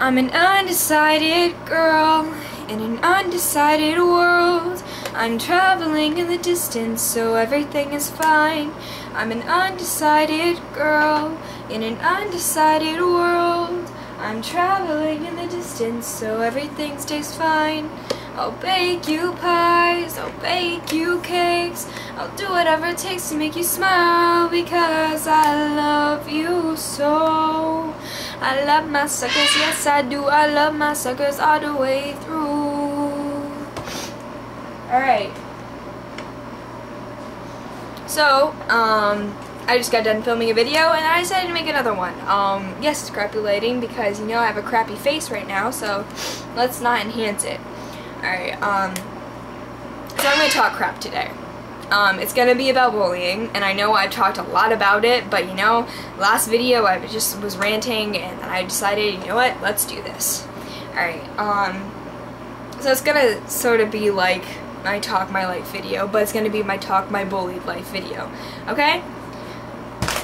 I'm an undecided girl in an undecided world. I'm traveling in the distance, so everything is fine. I'm an undecided girl in an undecided world. I'm traveling in the distance, so everything stays fine. I'll bake you pies, I'll bake you cakes, I'll do whatever it takes to make you smile, because I love you so. I love my suckers, yes I do, I love my suckers all the way through. Alright. So, I just got done filming a video and I decided to make another one. Yes, it's crappy lighting because, you know, I have a crappy face right now, so let's not enhance it. Alright, so I'm going to talk crap today. It's going to be about bullying, and I know I've talked a lot about it, but you know, last video I just was ranting, and I decided, you know what, let's do this. Alright, so it's going to sort of be like my talk my life video, but it's going to be my talk my bullied life video, okay?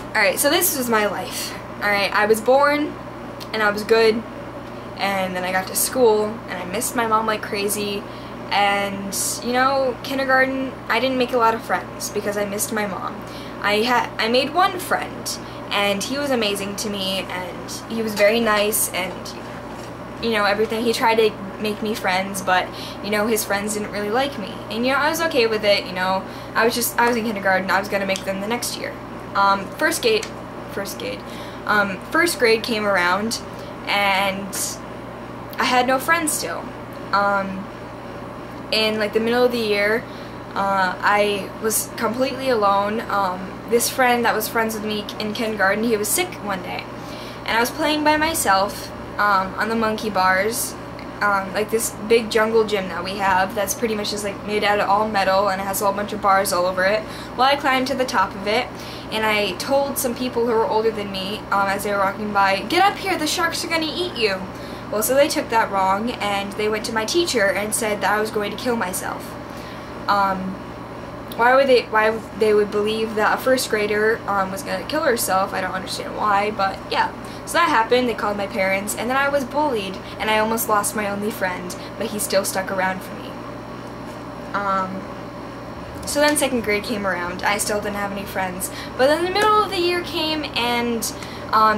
Alright, so this was my life. Alright, I was born, and I was good, and then I got to school, and I missed my mom like crazy, and, you know, kindergarten, I didn't make a lot of friends, because I missed my mom. I made one friend, and he was amazing to me, and he was very nice, and, you know, everything. He tried to make me friends, but, you know, his friends didn't really like me, and, you know, I was okay with it, you know, I was in kindergarten, I was gonna make them the next year. First grade came around, and I had no friends still. In like the middle of the year, I was completely alone. This friend that was friends with me in kindergarten, he was sick one day, and I was playing by myself on the monkey bars, like this big jungle gym that we have that's pretty much just like made out of all metal, and it has a whole bunch of bars all over it. Well, I climbed to the top of it, and I told some people who were older than me as they were walking by, "Get up here, the sharks are gonna eat you." Well, so they took that wrong, and they went to my teacher and said that I was going to kill myself. Why they would believe that a first grader was going to kill herself, I don't understand why, but yeah. So that happened, they called my parents, and then I was bullied, and I almost lost my only friend, but he still stuck around for me. So then second grade came around, I still didn't have any friends, but then the middle of the year came, and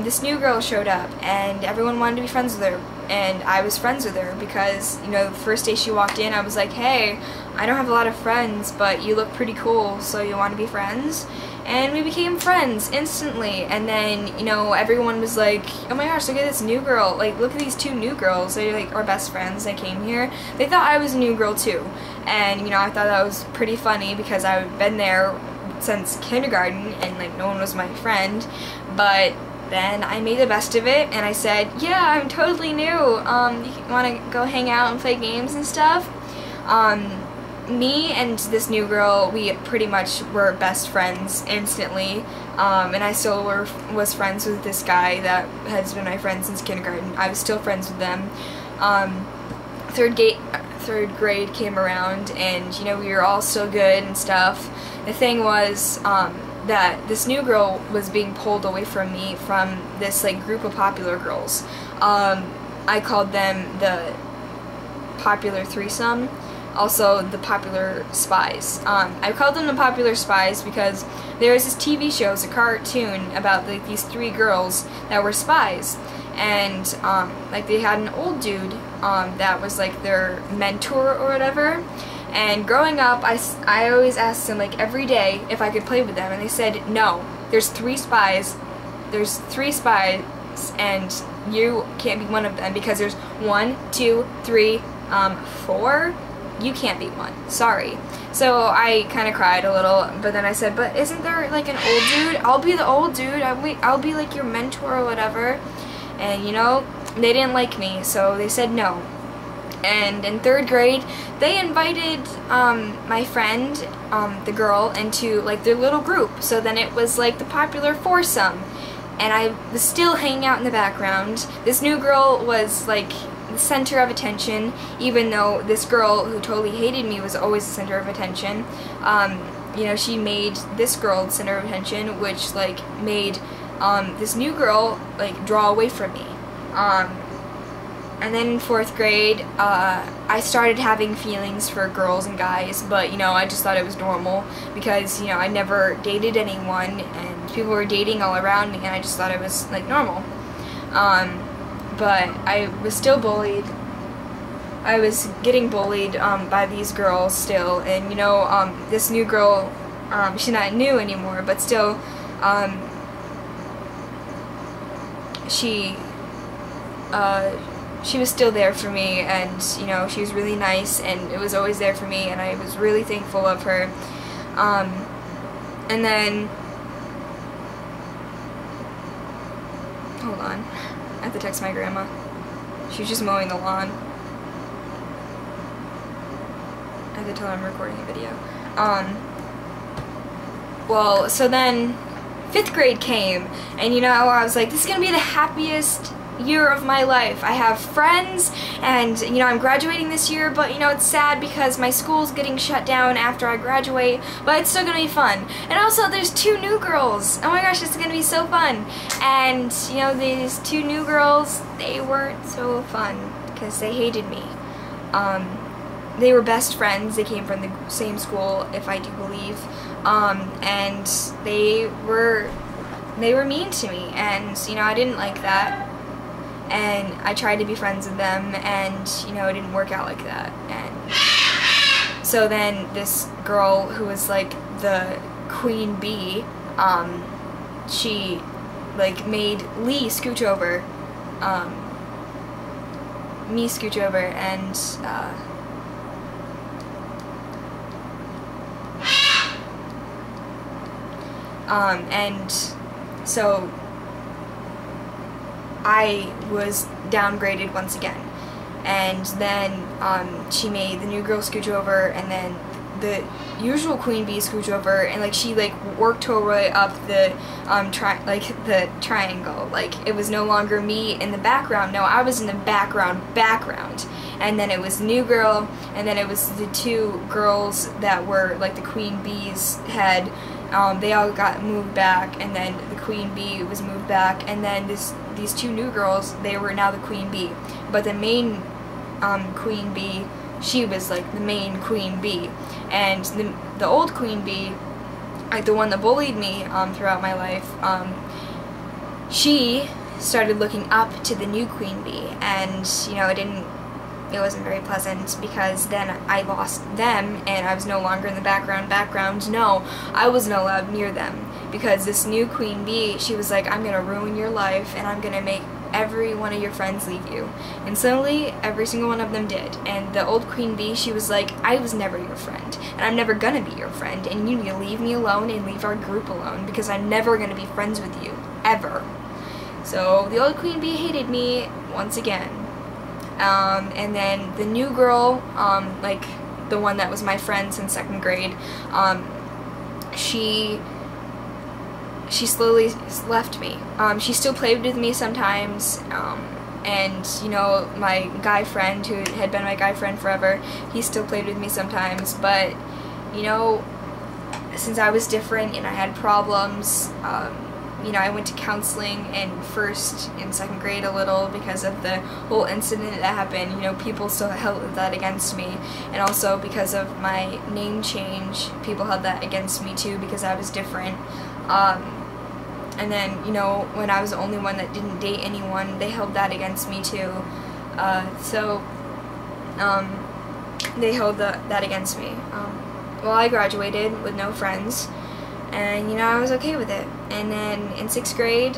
this new girl showed up, and everyone wanted to be friends with her, and I was friends with her because, you know, the first day she walked in, I was like, "Hey, I don't have a lot of friends, but you look pretty cool, so you want to be friends?" And we became friends instantly, and then, you know, everyone was like, "Oh my gosh, look at this new girl, like, look at these two new girls, they're like our best friends that came here." They thought I was a new girl too, and, you know, I thought that was pretty funny because I've been there since kindergarten, and, like, no one was my friend, but then I made the best of it, and I said, "Yeah, I'm totally new, you want to go hang out and play games and stuff?" Me and this new girl, we pretty much were best friends instantly, and I still was friends with this guy that has been my friend since kindergarten. I was still friends with them. Third grade came around, and, you know, we were all still good and stuff. The thing was, that this new girl was being pulled away from me from this like group of popular girls. I called them the popular threesome, also the popular spies. I called them the popular spies because there was this TV show, it was a cartoon about like these three girls that were spies, and like they had an old dude that was like their mentor or whatever. And growing up, I always asked them, like, every day if I could play with them, and they said, "No, there's three spies, and you can't be one of them, because there's 1, 2, 3, 4, you can't be one, sorry." So I kind of cried a little, but then I said, "But isn't there, like, an old dude? I'll be the old dude, I'll be, like, your mentor or whatever." And, you know, they didn't like me, so they said no. And in third grade, they invited my friend, the girl, into like their little group. So then it was like the popular foursome, and I was still hanging out in the background. This new girl was like the center of attention, even though this girl who totally hated me was always the center of attention. You know, she made this girl the center of attention, which like made this new girl like draw away from me. And then in 4th grade, I started having feelings for girls and guys, but, you know, I just thought it was normal because, you know, I never dated anyone, and people were dating all around me, and I just thought it was, like, normal. But I was still bullied. I was getting bullied by these girls still, and, you know, this new girl, she's not new anymore, but still, she was still there for me, and, you know, she was really nice, and it was always there for me, and I was really thankful of her. And then, hold on, I have to text my grandma. She was just mowing the lawn. I have to tell her I'm recording a video. Well, so then 5th grade came, and, you know, I was like, this is gonna be the happiest year of my life. I have friends, and, you know, I'm graduating this year, but, you know, it's sad because my school's getting shut down after I graduate, but it's still gonna be fun. And also, there's 2 new girls. Oh my gosh, it's gonna be so fun. And, you know, these 2 new girls, they weren't so fun because they hated me. They were best friends. They came from the same school, if I do believe, and they were mean to me, and, you know, I didn't like that. And I tried to be friends with them, and, you know, it didn't work out like that. And so then this girl who was like the queen bee, she like made Lee scooch over, me scooch over, and so I was downgraded once again, and then she made the new girl scooch over, and then the usual queen bee scooch over, and like she like worked her way up the the triangle. Like it was no longer me in the background. No, I was in the background, and then it was new girl, and then it was the 2 girls that were like the queen bee's head. They all got moved back, and then the queen bee was moved back, and then these 2 new girls, they were now the queen bee. But the main queen bee, she was like the main queen bee, and the old queen bee, like the one that bullied me throughout my life, she started looking up to the new queen bee, and, you know, it wasn't very pleasant because then I lost them, and I was no longer in the background. No, I wasn't allowed near them because this new queen bee, she was like, I'm gonna ruin your life, and I'm gonna make every one of your friends leave you. And suddenly, every single one of them did. And the old queen bee, she was like, I was never your friend, and I'm never gonna be your friend, and you need to leave me alone and leave our group alone because I'm never gonna be friends with you, ever. So the old queen bee hated me once again. And then the new girl, like the one that was my friend since 2nd grade, she slowly left me. She still played with me sometimes, and, you know, my guy friend, who had been my guy friend forever, he still played with me sometimes, but, you know, since I was different and I had problems, you know, I went to counseling in 1st and 2nd grade a little because of the whole incident that happened. You know, people still held that against me, and also because of my name change, people held that against me too because I was different. And then, you know, when I was the only one that didn't date anyone, they held that against me too. They held that against me. Well, I graduated with no friends, and, you know, I was okay with it. And then in 6th grade,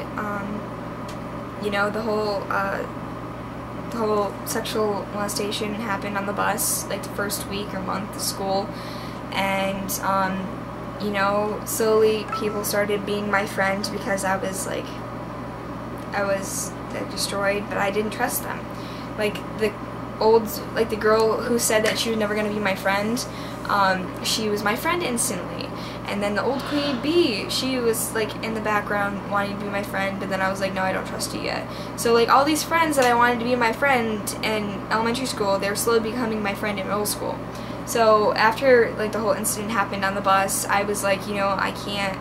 you know, the whole sexual molestation happened on the bus, like the first week or month of school, and you know, slowly people started being my friend because I was destroyed, but I didn't trust them. Like the girl who said that she was never gonna be my friend, she was my friend instantly. And then the old queen bee, she was like in the background wanting to be my friend, but then I was like, no, I don't trust you yet. So like all these friends that I wanted to be my friend in elementary school, they were slowly becoming my friend in middle school. So after like the whole incident happened on the bus, I was like, you know, I can't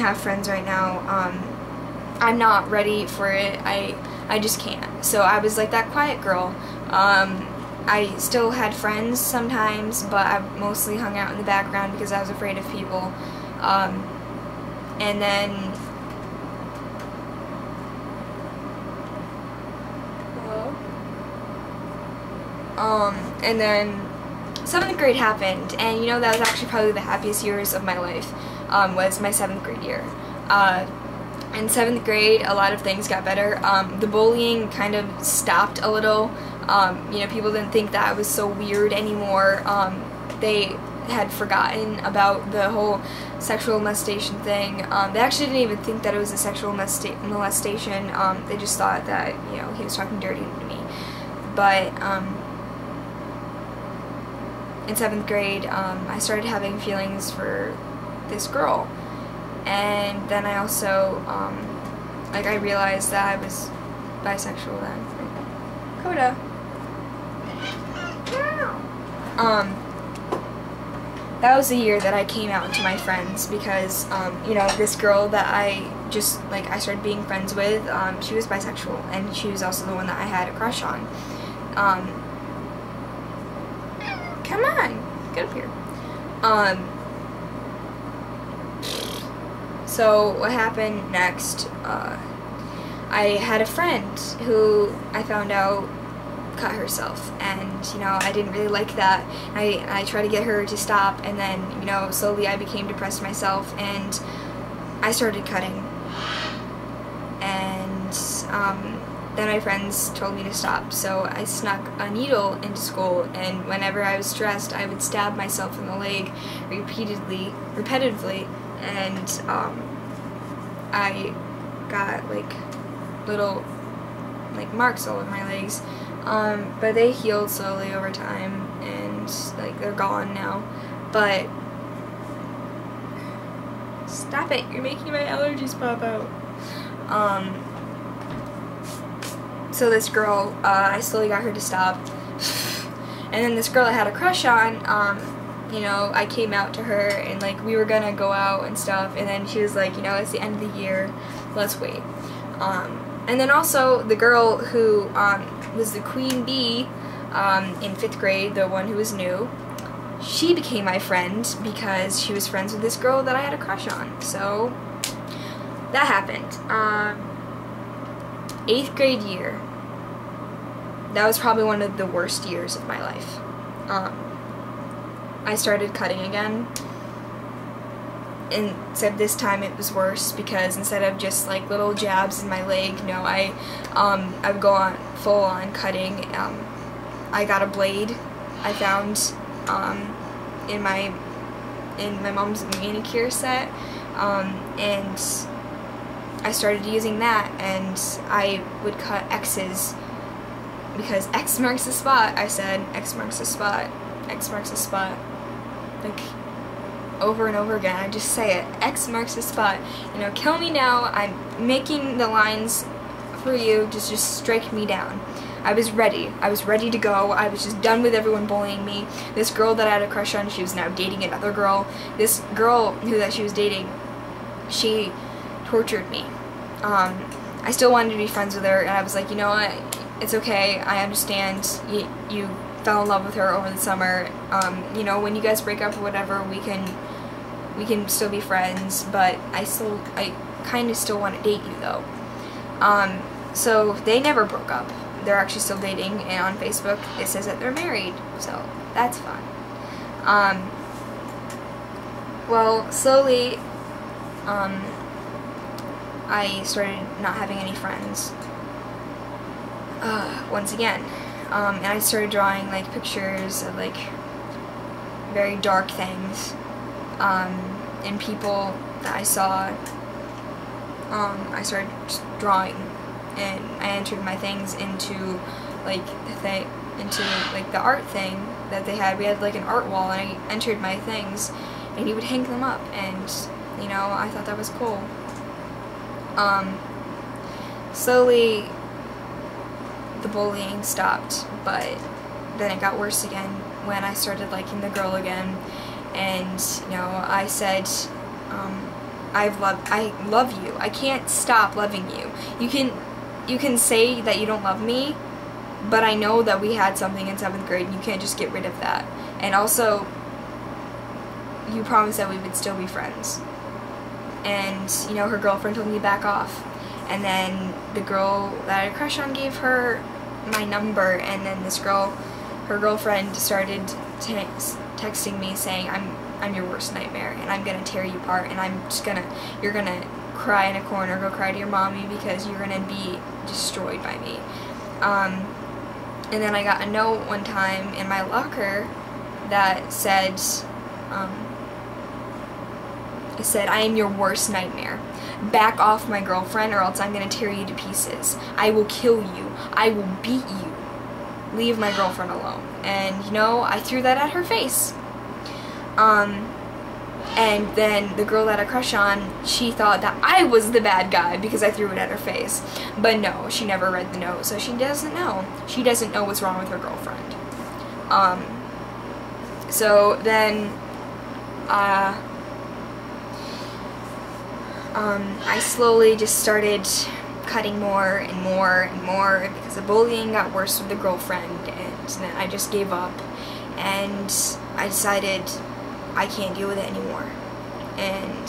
have friends right now. I'm not ready for it. I just can't. So I was like that quiet girl. I still had friends sometimes, but I mostly hung out in the background because I was afraid of people. And then and then 7th grade happened, and you know, that was actually probably the happiest years of my life, was my 7th grade year. In 7th grade, a lot of things got better. The bullying kind of stopped a little. You know, people didn't think that I was so weird anymore. They had forgotten about the whole sexual molestation thing. They actually didn't even think that it was a sexual molestation. They just thought that, you know, he was talking dirty to me. But in 7th grade, I started having feelings for this girl. And then I also, like, I realized that I was bisexual then. Coda. That was the year that I came out to my friends because, you know, this girl that I started being friends with, she was bisexual, and she was also the one that I had a crush on. Come on, get up here. So what happened next, I had a friend who I found out cut herself, and you know, I didn't really like that. I tried to get her to stop, and then, you know, slowly I became depressed myself, and I started cutting. And then my friends told me to stop, so I snuck a needle into school, and whenever I was stressed, I would stab myself in the leg repetitively, and I got like little like marks all over my legs, but they healed slowly over time, and like they're gone now. But stop it, you're making my allergies pop out. So this girl, I slowly got her to stop, and then this girl I had a crush on, you know, I came out to her, and like we were gonna go out and stuff, and then she was like, you know, it's the end of the year, let's wait. And then also the girl who was the queen bee in 5th grade, the one who was new, she became my friend because she was friends with this girl that I had a crush on. So that happened. 8th grade year, that was probably one of the worst years of my life. I started cutting again, and except this time it was worse because instead of just like little jabs in my leg, no, I would go on full on cutting. I got a blade I found in my mom's manicure set, and I started using that, and I would cut X's because X marks the spot. I said X marks the spot, X marks the spot, like over and over again. I just say it, X marks the spot. You know, kill me now. I'm making the lines for you. Just strike me down. I was ready. I was ready to go. I was just done with everyone bullying me. This girl that I had a crush on, she was now dating another girl. This girl that she was dating, she tortured me. I still wanted to be friends with her, and I was like, you know what? It's okay. I understand. You fell in love with her over the summer. You know, when you guys break up or whatever, we can still be friends. But I kind of still want to date you though. So they never broke up. They're actually still dating, and on Facebook it says that they're married. So that's fun. Well, slowly, I started not having any friends. Once again. And I started drawing like pictures of like very dark things, and people that I saw. I started just drawing, and I entered my things into like the art thing that they had. We had like an art wall, and I entered my things, and he would hang them up, and you know, I thought that was cool. Slowly the bullying stopped, but then it got worse again when I started liking the girl again, and you know, I said I love you. I can't stop loving you. You can say that you don't love me, but I know that we had something in 7th grade and you can't just get rid of that. And also, you promised that we would still be friends. And, you know, her girlfriend told me to back off. And then the girl that I had a crush on gave her my number, and then this girl, her girlfriend, started texting me saying, I'm your worst nightmare, and I'm gonna tear you apart, and you're gonna cry in a corner, go cry to your mommy because you're gonna be destroyed by me. And then I got a note one time in my locker that said, it said, I am your worst nightmare. Back off, my girlfriend, or else I'm gonna tear you to pieces. I will kill you. I will beat you. Leave my girlfriend alone. And, you know, I threw that at her face. And then the girl that I crush on, she thought that I was the bad guy because I threw it at her face. But no, she never read the note, so she doesn't know. She doesn't know what's wrong with her girlfriend. So then, I slowly just started cutting more and more and more because the bullying got worse with the girlfriend, and then I just gave up, and I decided I can't deal with it anymore. And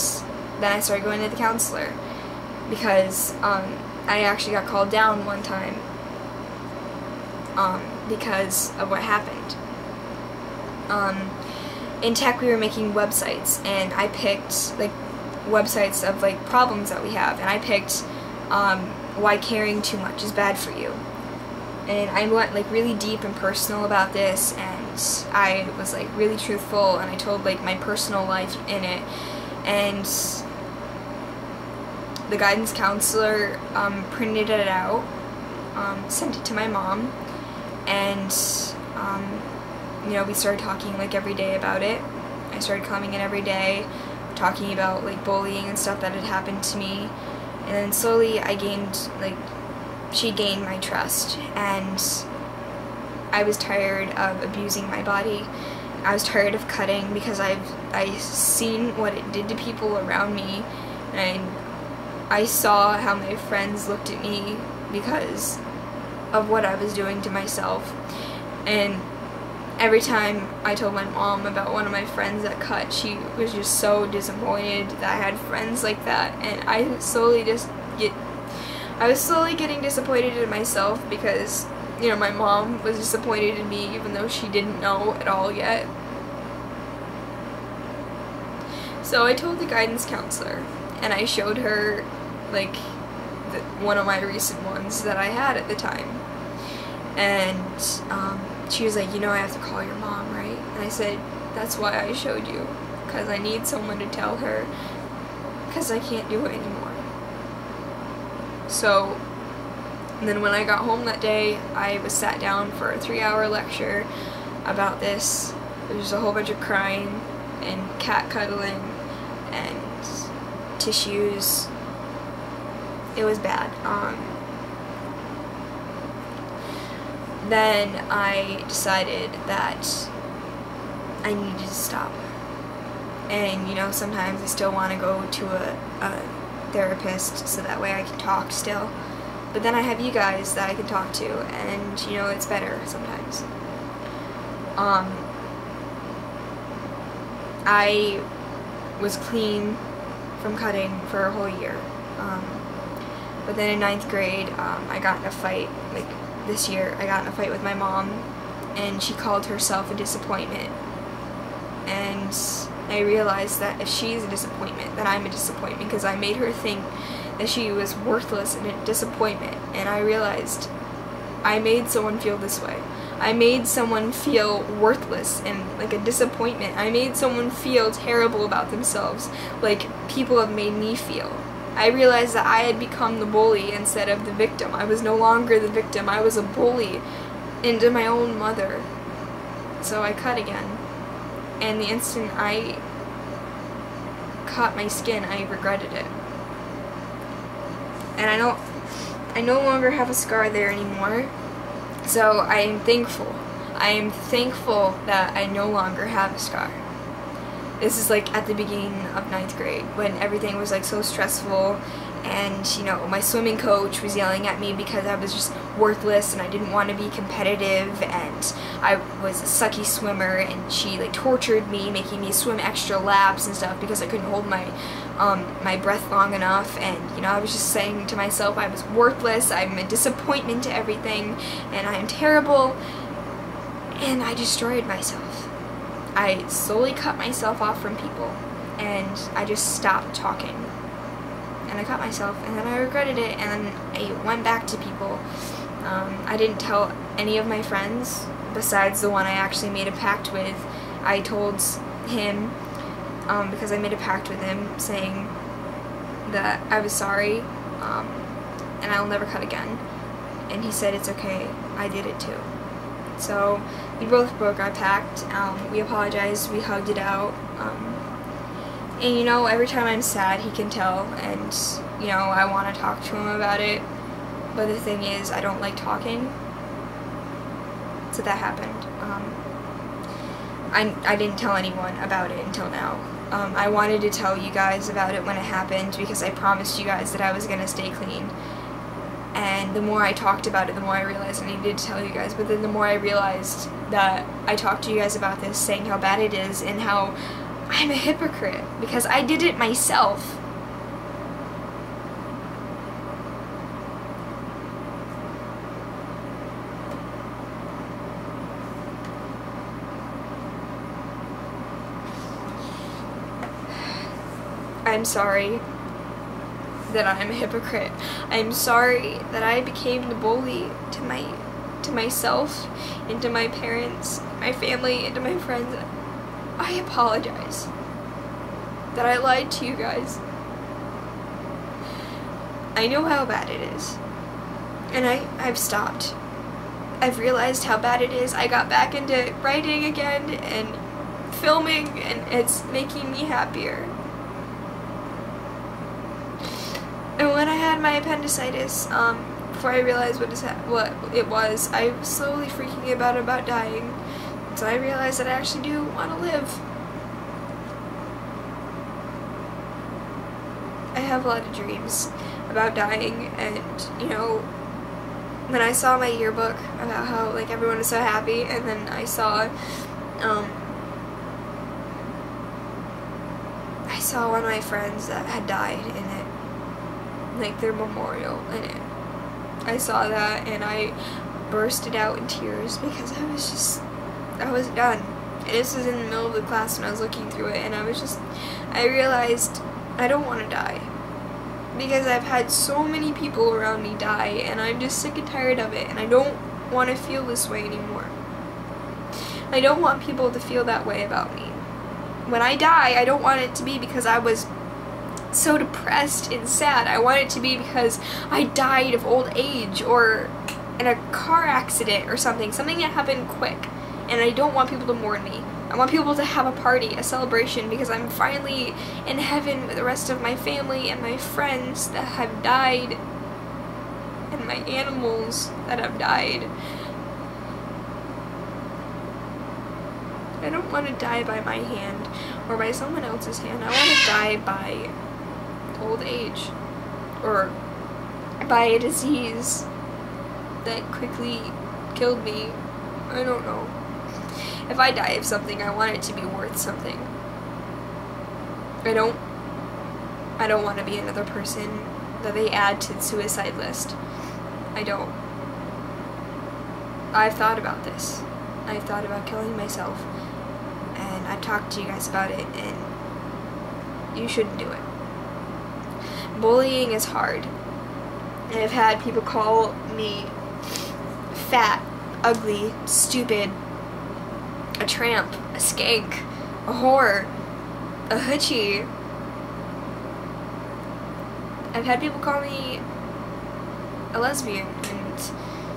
then I started going to the counselor because I actually got called down one time because of what happened. In tech, we were making websites, and I picked like websites of like problems that we have, and I picked why caring too much is bad for you. And I went like really deep and personal about this, and I was like really truthful, and I told like my personal life in it. And the guidance counselor printed it out, sent it to my mom, and you know, we started talking like every day about it. I started coming in every day, talking about like bullying and stuff that had happened to me, and then slowly I gained she gained my trust, and I was tired of abusing my body. I was tired of cutting because I seen what it did to people around me, and I saw how my friends looked at me because of what I was doing to myself. And every time I told my mom about one of my friends that cut, she was just so disappointed that I had friends like that, and I was slowly getting disappointed in myself because, you know, my mom was disappointed in me even though she didn't know at all yet. So I told the guidance counselor, and I showed her like one of my recent ones that I had at the time, and she was like, you know, I have to call your mom, right? And I said, that's why I showed you, because I need someone to tell her, because I can't do it anymore. So then when I got home that day, I was sat down for a 3-hour lecture about this. There was a whole bunch of crying and cat cuddling and tissues. It was bad. Then I decided that I needed to stop. And, you know, sometimes I still want to go to a therapist so that way I can talk still. But then I have you guys that I can talk to, and, you know, it's better sometimes. I was clean from cutting for a whole year. But then in 9th grade, I got in a fight, like this year, I got in a fight with my mom, and she called herself a disappointment. And I realized that if she's a disappointment, then I'm a disappointment, because I made her think that she was worthless and a disappointment. And I realized I made someone feel this way. I made someone feel worthless and like a disappointment. I made someone feel terrible about themselves, like people have made me feel. I realized that I had become the bully instead of the victim. I was no longer the victim. I was a bully into my own mother. So I cut again. And the instant I cut my skin, I regretted it. And I no longer have a scar there anymore. So I am thankful. I am thankful that I no longer have a scar. This is like at the beginning of 9th grade when everything was like so stressful, and you know, my swimming coach was yelling at me because I was just worthless and I didn't want to be competitive, and I was a sucky swimmer, and she like tortured me, making me swim extra laps and stuff because I couldn't hold my my breath long enough. And you know, I was just saying to myself I was worthless, I'm a disappointment to everything, and I am terrible, and I destroyed myself. I slowly cut myself off from people, and I just stopped talking, and I cut myself, and then I regretted it, and then I went back to people. I didn't tell any of my friends besides the one I actually made a pact with. I told him, because I made a pact with him saying that I was sorry, and I'll never cut again, and he said it's okay, I did it too. So we both broke our pact. We apologized, we hugged it out, and you know, every time I'm sad he can tell, and you know, I want to talk to him about it, but the thing is, I don't like talking. So that happened. I didn't tell anyone about it until now. I wanted to tell you guys about it when it happened because I promised you guys that I was going to stay clean. And the more I talked about it, the more I realized I needed to tell you guys. But then the more I realized that I talked to you guys about this, saying how bad it is and how I'm a hypocrite because I did it myself. I'm sorry that I'm a hypocrite. I'm sorry that I became the bully to myself and to my parents, my family, and to my friends. I apologize that I lied to you guys. I know how bad it is, and I've stopped. I've realized how bad it is. I got back into writing again and filming, and it's making me happier. And when I had my appendicitis, before I realized what it was, I was slowly freaking about dying. So I realized that I actually do want to live. I have a lot of dreams about dying, and you know, when I saw my yearbook about how like everyone was so happy, and then I saw one of my friends that had died in it, like their memorial in it. I saw that and I bursted out in tears because I was done. And this was in the middle of the class when I was looking through it, and I realized I don't want to die because I've had so many people around me die, and I'm just sick and tired of it, and I don't want to feel this way anymore. I don't want people to feel that way about me. When I die, I don't want it to be because I was so depressed and sad. I want it to be because I died of old age or in a car accident or something that happened quick, and I don't want people to mourn me. I want people to have a party, a celebration, because I'm finally in heaven with the rest of my family and my friends that have died and my animals that have died. I don't want to die by my hand or by someone else's hand. I want to die by old age or by a disease that quickly killed me. I don't know. If I die of something, I want it to be worth something. I don't want to be another person that they add to the suicide list. I don't. I've thought about this. I've thought about killing myself, and I've talked to you guys about it, and you shouldn't do it. Bullying is hard, and I've had people call me fat, ugly, stupid, a tramp, a skank, a whore, a hoochie. I've had people call me a lesbian and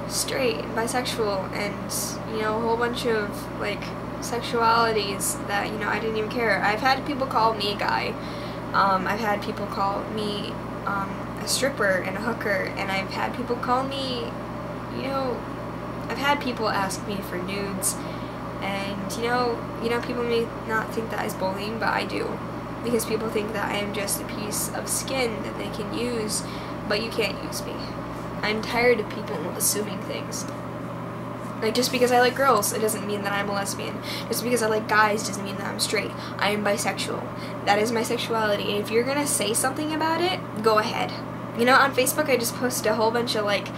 straight and bisexual and, you know, a whole bunch of like sexualities that, you know, I didn't even care. I've had people call me a guy. I've had people call me a stripper and a hooker, and I've had people call me, you know, I've had people ask me for nudes, And you know, people may not think that is bullying, but I do. Because people think that I am just a piece of skin that they can use, but you can't use me. I'm tired of people assuming things. Like, just because I like girls, it doesn't mean that I'm a lesbian. Just because I like guys doesn't mean that I'm straight. I am bisexual. That is my sexuality. And if you're gonna say something about it, go ahead. You know, on Facebook I just posted a whole bunch of, like,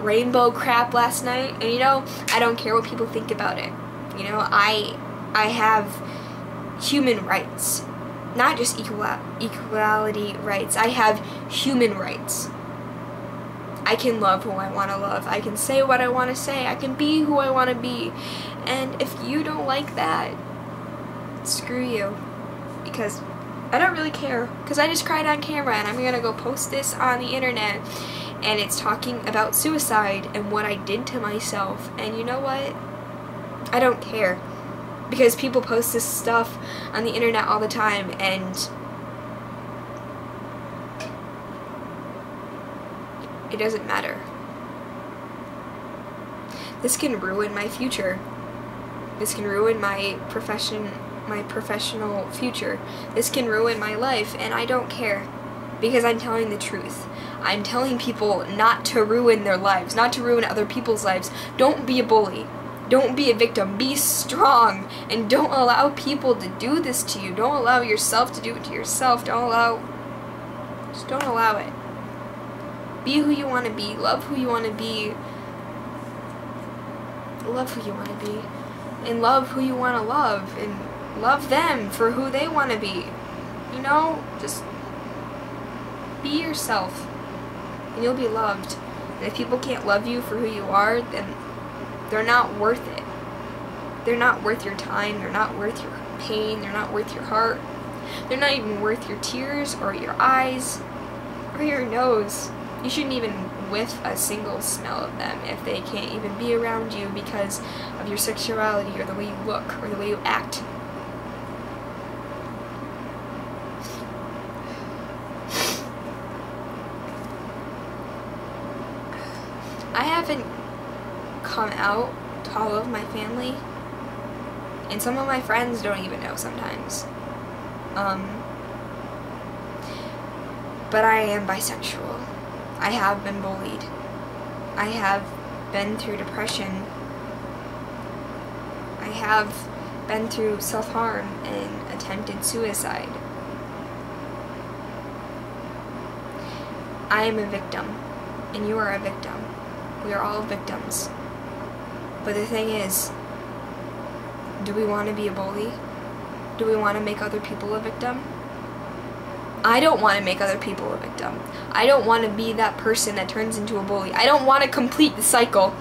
rainbow crap last night. And, you know, I don't care what people think about it. You know, I have human rights. Not just equality rights. I have human rights. I can love who I want to love. I can say what I want to say. I can be who I want to be. And if you don't like that, screw you. Because I don't really care. Because I just cried on camera and I'm going to go post this on the internet. And it's talking about suicide and what I did to myself. And you know what? I don't care. Because people post this stuff on the internet all the time, and it doesn't matter. This can ruin my future. This can ruin my professional future. This can ruin my life, and I don't care. Because I'm telling the truth. I'm telling people not to ruin their lives, not to ruin other people's lives. Don't be a bully. Don't be a victim. Be strong. And don't allow people to do this to you. Don't allow yourself to do it to yourself. Just don't allow it. Be who you want to be. Love who you want to be. Love who you want to be. And love who you want to love. And love them for who they want to be. You know, just be yourself. And you'll be loved. And if people can't love you for who you are, then they're not worth it. They're not worth your time. They're not worth your pain. They're not worth your heart. They're not even worth your tears or your eyes or your nose. You shouldn't even whiff a single smell of them if they can't even be around you because of your sexuality or the way you look or the way you act. I haven't come out to all of my family, and some of my friends don't even know sometimes. But I am bisexual. I have been bullied. I have been through depression. I have been through self-harm and attempted suicide. I am a victim, and you are a victim. We are all victims. But the thing is, do we want to be a bully? Do we want to make other people a victim? I don't want to make other people a victim. I don't want to be that person that turns into a bully. I don't want to complete the cycle.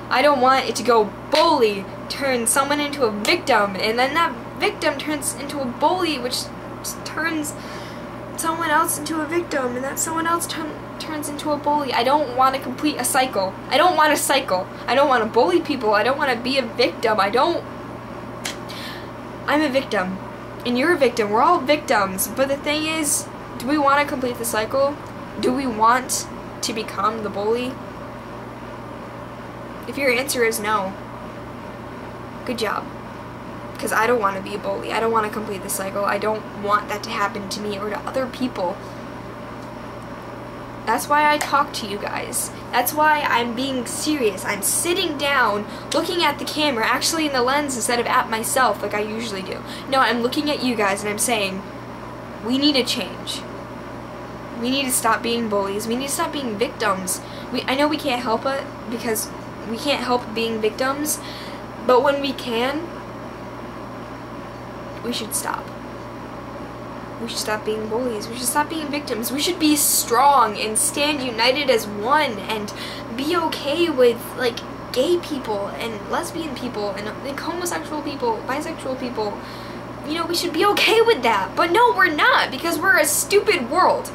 I don't want it to go bully, turn someone into a victim, and then that victim turns into a bully, which turns someone else into a victim, and that someone else turns into a bully. I don't want to complete a cycle. I don't want a cycle. I don't want to bully people. I don't want to be a victim. I'm a victim. And you're a victim. We're all victims. But the thing is, do we want to complete the cycle? Do we want to become the bully? If your answer is no, good job. Because I don't want to be a bully. I don't want to complete the cycle. I don't want that to happen to me or to other people. That's why I talk to you guys. That's why I'm being serious. I'm sitting down, looking at the camera, actually in the lens instead of at myself like I usually do. No, I'm looking at you guys and I'm saying, we need to change. We need to stop being bullies. We need to stop being victims. I know we can't help it because we can't help being victims, but when we can, we should stop. We should stop being bullies. We should stop being victims. We should be strong and stand united as one and be okay with, like, gay people and lesbian people and like homosexual people, bisexual people. You know, we should be okay with that. But no, we're not, because we're a stupid world.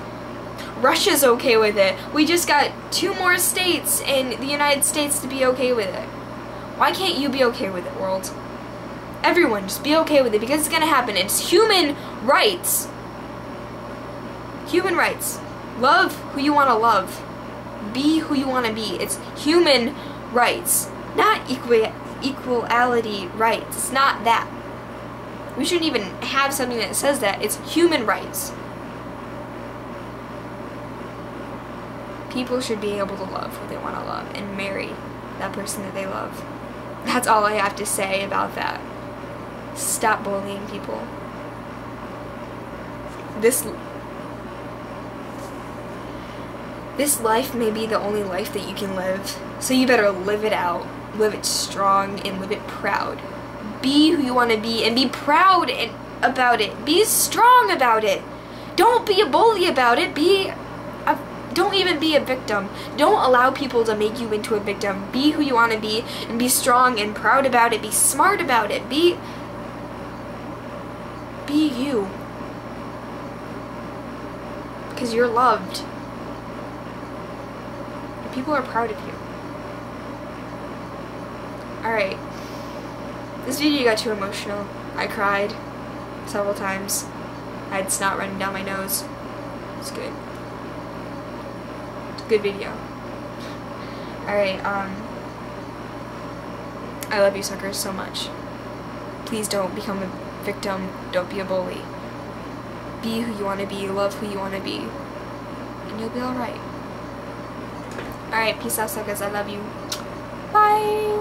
Russia's okay with it. We just got 2 more states in the United States to be okay with it. Why can't you be okay with it, world? Everyone, just be okay with it, because it's gonna happen. It's human rights. Human rights. Love who you want to love. Be who you want to be. It's human rights. Not equality rights. It's not that. We shouldn't even have something that says that. It's human rights. People should be able to love who they want to love and marry that person that they love. That's all I have to say about that. Stop bullying people. This life may be the only life that you can live, so you better live it out, live it strong, and live it proud. Be who you want to be, and be proud about it. Be strong about it. Don't be a bully about it. Don't even be a victim. Don't allow people to make you into a victim. Be who you want to be, and be strong and proud about it. Be smart about it. Be you. Because you're loved. And people are proud of you. Alright. This video got too emotional. I cried several times. I had snot running down my nose. It's good. It's a good video. Alright, I love you suckers so much. Please don't become a victim. Don't be a bully. Be who you want to be. Love who you want to be. And you'll be alright. Alright, peace out suckers. I love you. Bye!